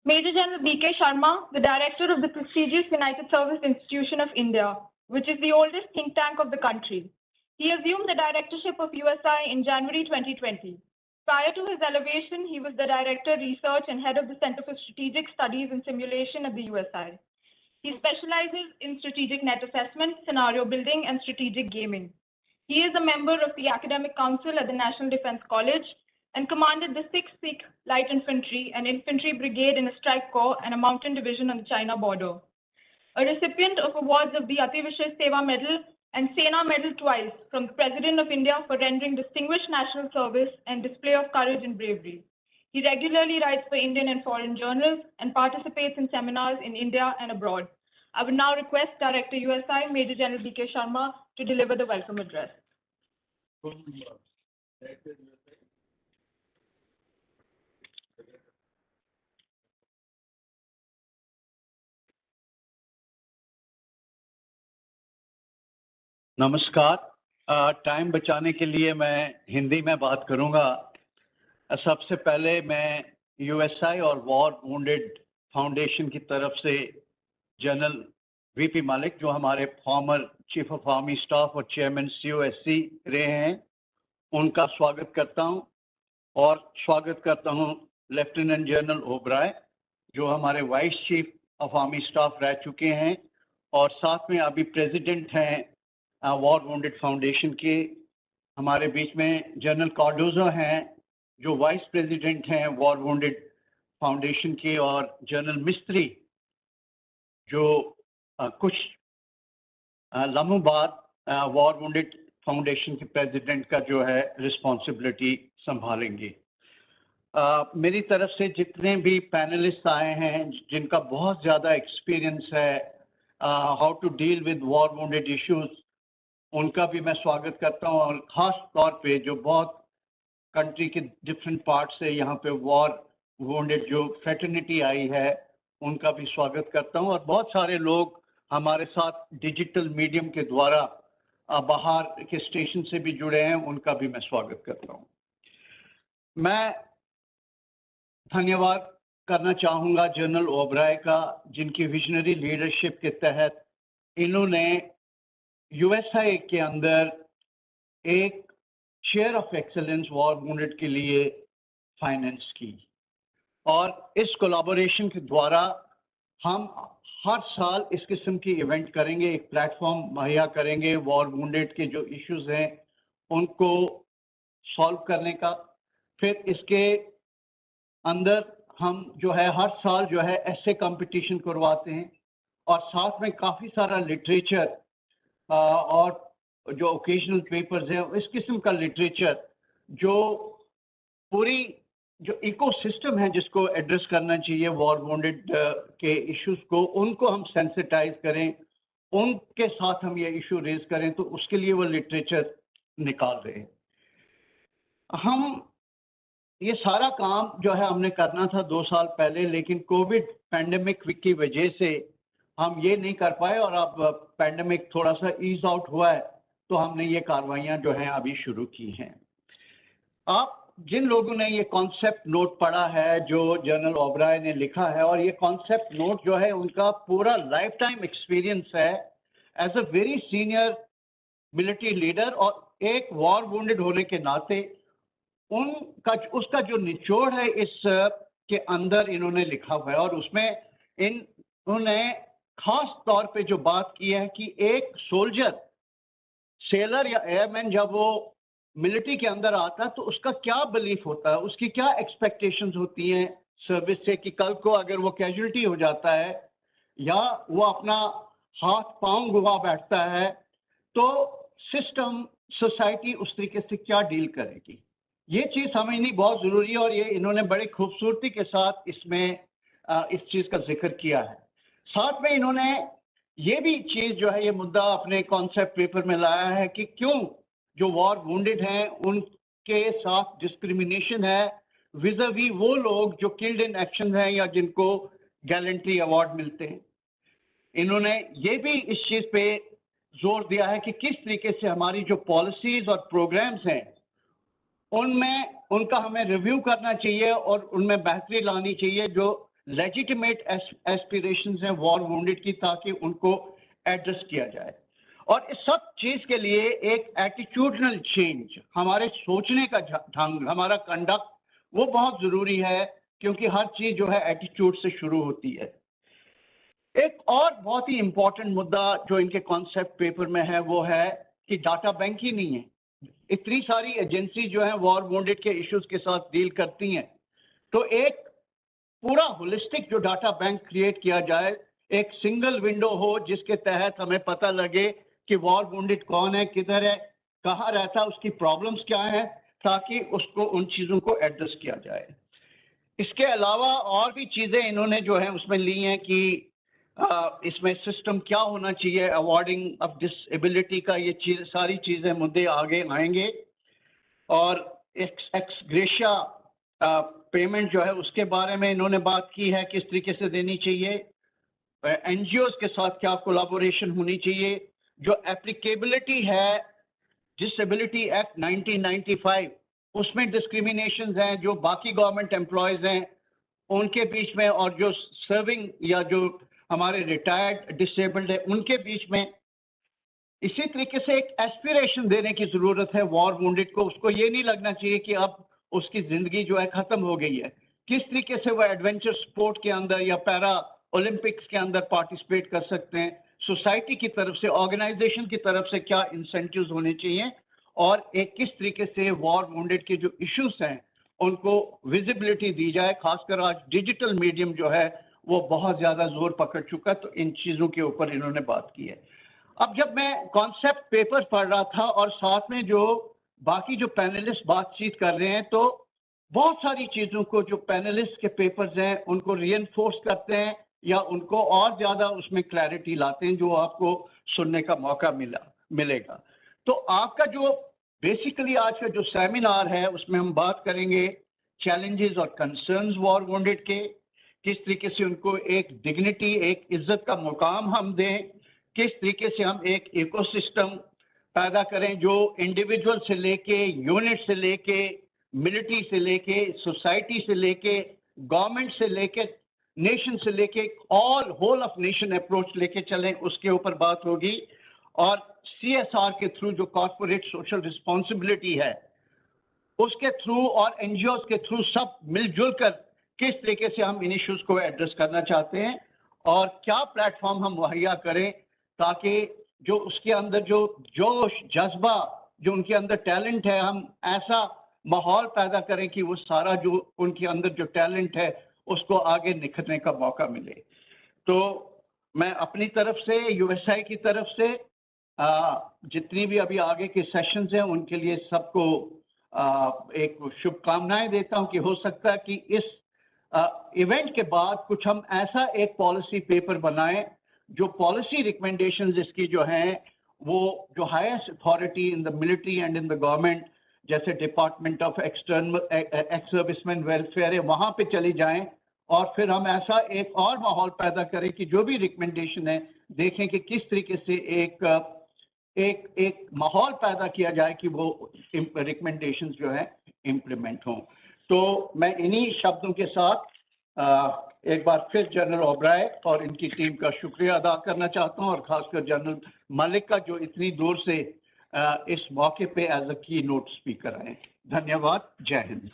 Major General B.K. Sharma, the director of the prestigious United Service Institution of India, which is the oldest think tank of the country. He assumed the directorship of USI in January 2020. Prior to his elevation, he was the director, research, and head of the Center for Strategic Studies and Simulation at the USI. He specializes in strategic net assessment, scenario building, and strategic gaming. He is a member of the Academic Council at the National Defense College and commanded the 6th Sikh Light Infantry, an infantry brigade in a strike corps, and a mountain division on the China border. A recipient of awards of the Ati Vishesh Seva Medal and Sena Medal twice from the President of India for rendering distinguished national service and display of courage and bravery. He regularly writes for Indian and foreign journals and participates in seminars in India and abroad. I would now request Director USI, Major General B.K. Sharma, to deliver the welcome address. नमस्कार। Time बचाने के लिए मैं हिंदी में बात करूंगा। सबसे पहले मैं यूएसआई और वॉर वुंडेड फाउंडेशन की तरफ से जनरल वीपी मलिक, जो हमारे former chief of army staff और चेयरमैन सीओएससी रहे हैं, उनका स्वागत करता हूं और स्वागत करता हूं लेफ्टिनेंट जनरल ओबराय, जो हमारे vice chief of army staff रह चुके हैं और साथ में अभी प्रेसिडेंट हैं वॉर वुंडेड फाउंडेशन के। हमारे बीच में जनरल कार्डोजो हैं, जो वाइस प्रेसिडेंट हैं वॉर वुंडेड फाउंडेशन के, और जनरल मिस्त्री, जो कुछ लम्हों बाद वॉर वुंडेड फाउंडेशन के प्रेसिडेंट का जो है रिस्पॉन्सिबिलिटी संभालेंगे। मेरी तरफ से जितने भी पैनलिस्ट आए हैं, जिनका बहुत ज़्यादा एक्सपीरियंस है how to deal with war wounded issues, उनका भी मैं स्वागत करता हूं। और ख़ास तौर पे जो बहुत कंट्री के डिफरेंट पार्ट से यहाँ पे वॉर वुंडेड जो फ्रेटर्निटी आई है, उनका भी स्वागत करता हूं। और बहुत सारे लोग हमारे साथ डिजिटल मीडियम के द्वारा बाहर के स्टेशन से भी जुड़े हैं, उनका भी मैं स्वागत करता हूं। मैं धन्यवाद करना चाहूँगा जनरल ओबराय का, जिनकी विजनरी लीडरशिप के तहत इन्होंने यूएसआई के अंदर एक chair of excellence war wounded के लिए फाइनेंस की, और इस कोलैबोरेशन के द्वारा हम हर साल इस किस्म की इवेंट करेंगे, एक प्लेटफॉर्म मुहैया करेंगे वॉर वुंडेड के जो इश्यूज हैं उनको सॉल्व करने का। फिर इसके अंदर हम जो है हर साल जो है ऐसे कंपटीशन करवाते हैं, और साथ में काफ़ी सारा लिटरेचर और जो ओकेजनल पेपर्स हैं, इस किस्म का लिटरेचर, जो पूरी जो इकोसिस्टम है जिसको एड्रेस करना चाहिए वॉर वुंडेड के इश्यूज को, उनको हम सेंसिटाइज करें, उनके साथ हम ये इशू रेज करें, तो उसके लिए वो लिटरेचर निकाल रहे हैं। हम ये सारा काम जो है हमने करना था 2 साल पहले, लेकिन कोविड पैंडेमिक की वजह से हम ये नहीं कर पाए, और अब पैंडेमिक थोड़ा सा ईज आउट हुआ है तो हमने ये कार्रवाइयाँ जो हैं अभी शुरू की हैं। आप जिन लोगों ने ये कॉन्सेप्ट नोट पढ़ा है जो जनरल ओबराय ने लिखा है, और ये कॉन्सेप्ट नोट जो है उनका पूरा लाइफ टाइम एक्सपीरियंस है as a very senior military leader, और एक वॉर वुंडेड होने के नाते उसका जो निचोड़ है इस के अंदर इन्होंने लिखा हुआ है। और उसमें इन्होंने खास तौर पे जो बात की है कि एक सोल्जर, सेलर या एयरमैन जब वो मिलिट्री के अंदर आता है तो उसका क्या बिलीफ होता है, उसकी क्या एक्सपेक्टेशंस होती हैं सर्विस से, कि कल को अगर वो कैजुअल्टी हो जाता है या वो अपना हाथ पांव गुवा बैठता है, तो सिस्टम सोसाइटी उस तरीके से क्या डील करेगी। ये चीज़ समझनी बहुत ज़रूरी है, और ये इन्होंने बड़ी खूबसूरती के साथ इसमें इस चीज़ का जिक्र किया है। साथ में इन्होंने ये भी चीज़ जो है, ये मुद्दा अपने कॉन्सेप्ट पेपर में लाया है कि क्यों जो वॉर वुंडेड हैं उनके साथ डिस्क्रिमिनेशन है विज़ावी वो लोग जो किल्ड इन एक्शन हैं या जिनको गैलेंट्री अवार्ड मिलते हैं। इन्होंने ये भी इस चीज़ पे जोर दिया है कि किस तरीके से हमारी जो पॉलिसीज़ और प्रोग्राम्स हैं उनमें उनका हमें रिव्यू करना चाहिए और उनमें बेहतरी लानी चाहिए, जो लेजिटिमेट एस्पिरेशंस हैं वॉर वुंडेड की, ताकि उनको एड्रेस किया जाए। और इस सब चीज के लिए एक एटीट्यूडनल चेंज, हमारे सोचने का ढंग, हमारा कंडक्ट, वो बहुत जरूरी है, क्योंकि हर चीज जो है एटीट्यूड से शुरू होती है। एक और बहुत ही इंपॉर्टेंट मुद्दा जो इनके कॉन्सेप्ट पेपर में है वो है कि डाटा बैंक ही नहीं है। इतनी सारी एजेंसी जो है वॉर वुंडेड के इश्यूज के साथ डील करती हैं, तो एक पूरा होलिस्टिक जो डाटा बैंक क्रिएट किया जाए, एक सिंगल विंडो हो जिसके तहत हमें पता लगे कि वॉर वुंडेड कौन है, किधर है, कहाँ रहता है, उसकी प्रॉब्लम्स क्या है, ताकि उसको उन चीज़ों को एड्रेस किया जाए। इसके अलावा और भी चीज़ें इन्होंने जो है उसमें ली हैं कि इसमें सिस्टम क्या होना चाहिए, अवार्डिंग ऑफ डिसेबिलिटी का, ये सारी चीज़ें मुद्दे आगे आएंगे। और एक्स ग्रेशिया पेमेंट जो है उसके बारे में इन्होंने बात की है, किस तरीके से देनी चाहिए, एनजीओ के साथ क्या कोलैबोरेशन होनी चाहिए, जो एप्लीकेबिलिटी है डिसेबिलिटी एक्ट 1995 उसमें डिस्क्रिमिनेशन हैं जो बाकी गवर्नमेंट एम्प्लॉयज हैं उनके बीच में, और जो सर्विंग या जो हमारे रिटायर्ड डिसेबल्ड है उनके बीच में। इसी तरीके से एक एस्पिरेशन देने की जरूरत है वॉर वुंडेड को। उसको ये नहीं लगना चाहिए कि अब उसकी जिंदगी जो है खत्म हो गई है। किस तरीके से वो एडवेंचर स्पोर्ट के अंदर या पैरा ओलंपिक्स के अंदर पार्टिसिपेट कर सकते हैं, सोसाइटी की तरफ से, ऑर्गेनाइजेशन की तरफ से क्या इंसेंटिव्स होने चाहिए, और एक किस तरीके से वॉर वुंडेड के जो इश्यूज हैं उनको विजिबिलिटी दी जाए। खासकर आज डिजिटल मीडियम जो है वो बहुत ज्यादा जोर पकड़ चुका है, तो इन चीजों के ऊपर इन्होंने बात की है। अब जब मैं कॉन्सेप्ट पेपर पढ़ रहा था और साथ में जो बाकी जो पैनलिस्ट बातचीत कर रहे हैं, तो बहुत सारी चीजों को जो पैनलिस्ट के पेपर्स हैं उनको रीइंफोर्स करते हैं या उनको और ज्यादा उसमें क्लैरिटी लाते हैं, जो आपको सुनने का मौका मिलेगा। तो आपका जो बेसिकली आज का जो सेमिनार है उसमें हम बात करेंगे चैलेंजेस और कंसर्न्स वॉर वुंडेड के, किस तरीके से उनको एक डिग्निटी, एक इज्जत का मुकाम हम दें, किस तरीके से हम एक इकोसिस्टम पैदा करें जो इंडिविजुअल से लेके, यूनिट से लेके, मिलिट्री से लेके, सोसाइटी से लेके, गवर्नमेंट से लेके, नेशन से लेके, all whole of nation approach लेके चलें, उसके ऊपर बात होगी। और CSR के थ्रू जो कॉर्पोरेट सोशल रिस्पॉन्सिबिलिटी है उसके थ्रू और एनजीओ के थ्रू सब मिलजुल कर किस तरीके से हम इन इश्यूज को एड्रेस करना चाहते हैं और क्या प्लेटफॉर्म हम मुहैया करें, ताकि जो उसके अंदर जो जोश जज्बा, जो उनके अंदर टैलेंट है, हम ऐसा माहौल पैदा करें कि वो सारा जो उनके अंदर जो टैलेंट है उसको आगे निखरने का मौका मिले। तो मैं अपनी तरफ से, USI की तरफ से जितनी भी अभी आगे के सेशंस हैं उनके लिए सबको एक शुभकामनाएं देता हूं कि हो सकता है कि इस इवेंट के बाद कुछ हम ऐसा एक पॉलिसी पेपर बनाएं जो पॉलिसी रिकमेंडेशंस इसकी जो हैं वो जो highest authority in the military and in the government, जैसे department of external ex serviceman welfare है, वहां पे चली जाएं और फिर हम ऐसा एक और माहौल पैदा करें कि जो भी रिकमेंडेशन है देखें कि किस तरीके से एक माहौल पैदा किया जाए कि वो रिकमेंडेशंस जो है इम्प्लीमेंट हों। तो मैं इन्हीं शब्दों के साथ एक बार फिर जनरल ओबराय और इनकी टीम का शुक्रिया अदा करना चाहता हूं, और खासकर जनरल मलिक का जो इतनी दूर से इस मौके पे एज अ की नोट स्पीकर आए। धन्यवाद। जय हिंद।